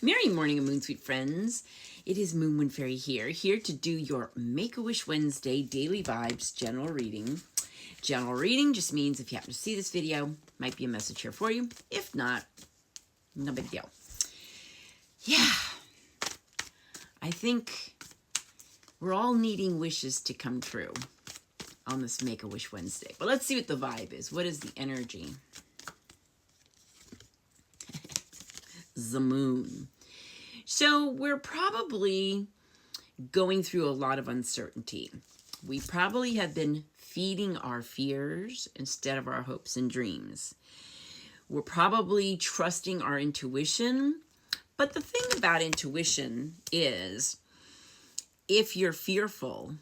Merry morning, Moon Sweet friends. It is Moonwind Fairy here to do your Make-A-Wish Wednesday Daily Vibes General Reading. General reading just means if you happen to see this video, might be a message here for you. If not, no big deal. Yeah, I think we're all needing wishes to come true on this Make-A-Wish Wednesday. But let's see what the vibe is. What is the energy? The moon. So we're probably going through a lot of uncertainty. We probably have been feeding our fears instead of our hopes and dreams. We're probably trusting our intuition. But the thing about intuition is, if you're fearful,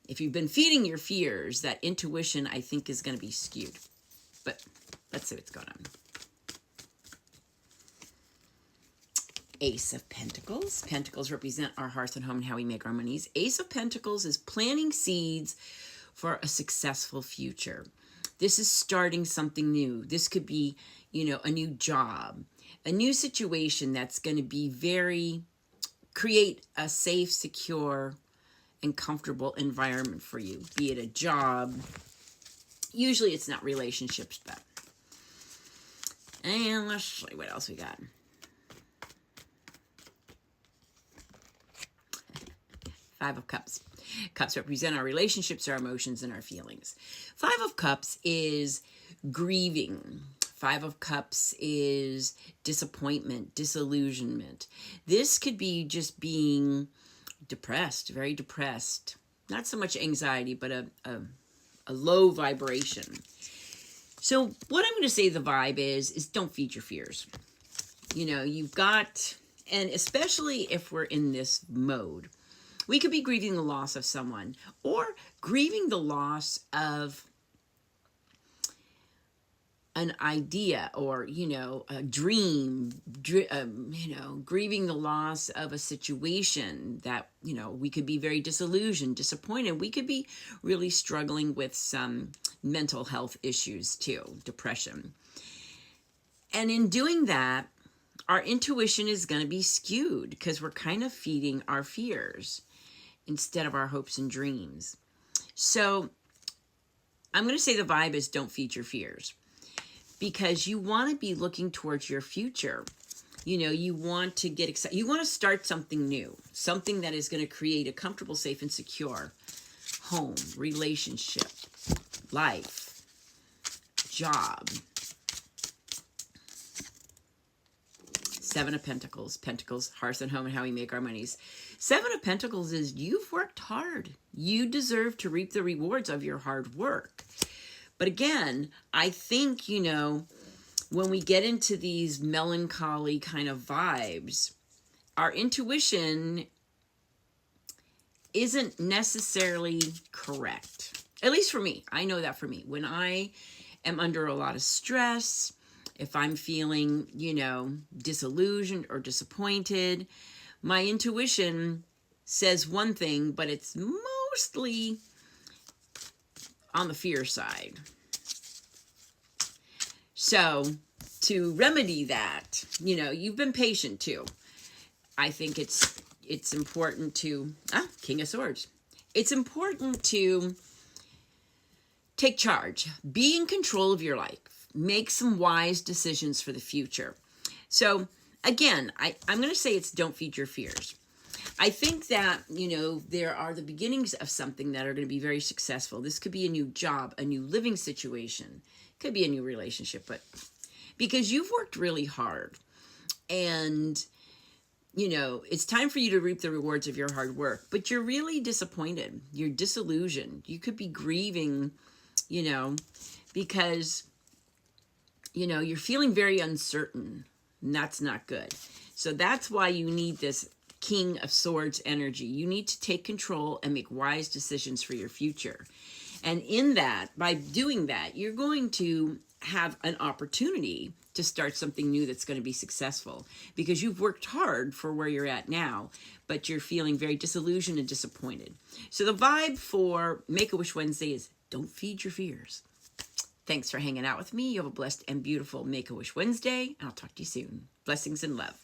if you've been feeding your fears, that intuition, I think, is going to be skewed. But let's see what's going on. Ace of Pentacles. Pentacles represent our hearth and home and how we make our monies. Ace of Pentacles is planting seeds for a successful future. This is starting something new. This could be, a new job, a new situation that's going to be create a safe, secure, and comfortable environment for you, be it a job. Usually it's not relationships, but. And let's see what else we got. Five of Cups. Cups represent our relationships, our emotions, and our feelings. Five of Cups is grieving. Five of Cups is disappointment, disillusionment. This could be just being depressed, very depressed. Not so much anxiety, but a low vibration. So what I'm going to say the vibe is don't feed your fears. You've got, and especially if we're in this mode, we could be grieving the loss of someone or grieving the loss of an idea or, a dream, grieving the loss of a situation that, we could be very disillusioned, disappointed. We could be really struggling with some mental health issues too, depression. And in doing that, our intuition is going to be skewed because we're kind of feeding our fears instead of our hopes and dreams. So I'm going to say the vibe is don't feed your fears, because you want to be looking towards your future. You want to get excited. You want to start something new, something that is going to create a comfortable, safe, and secure home, relationship, life, job. Seven of Pentacles. Pentacles, hearth and home, and how we make our monies. Seven of Pentacles is you've worked hard. You deserve to reap the rewards of your hard work. But again, I think, when we get into these melancholy kind of vibes, our intuition isn't necessarily correct. At least for me. I know that for me. When I am under a lot of stress, if I'm feeling, disillusioned or disappointed, my intuition says one thing, but it's mostly on the fear side. So to remedy that, you've been patient too. I think it's important to, King of Swords. It's important to take charge, be in control of your life. Make some wise decisions for the future. So again, I'm going to say it's don't feed your fears. I think that, there are the beginnings of something that are going to be very successful. This could be a new job, a new living situation. Could be a new relationship, but because you've worked really hard and, it's time for you to reap the rewards of your hard work, but you're really disappointed. You're disillusioned. You could be grieving, because you're feeling very uncertain, and that's not good. So that's why you need this King of Swords energy. You need to take control and make wise decisions for your future. And in that, by doing that, you're going to have an opportunity to start something new that's going to be successful, because you've worked hard for where you're at now, but you're feeling very disillusioned and disappointed. So the vibe for Make-A-Wish Wednesday is don't feed your fears. Thanks for hanging out with me. You have a blessed and beautiful Make-A-Wish Wednesday, and I'll talk to you soon. Blessings and love.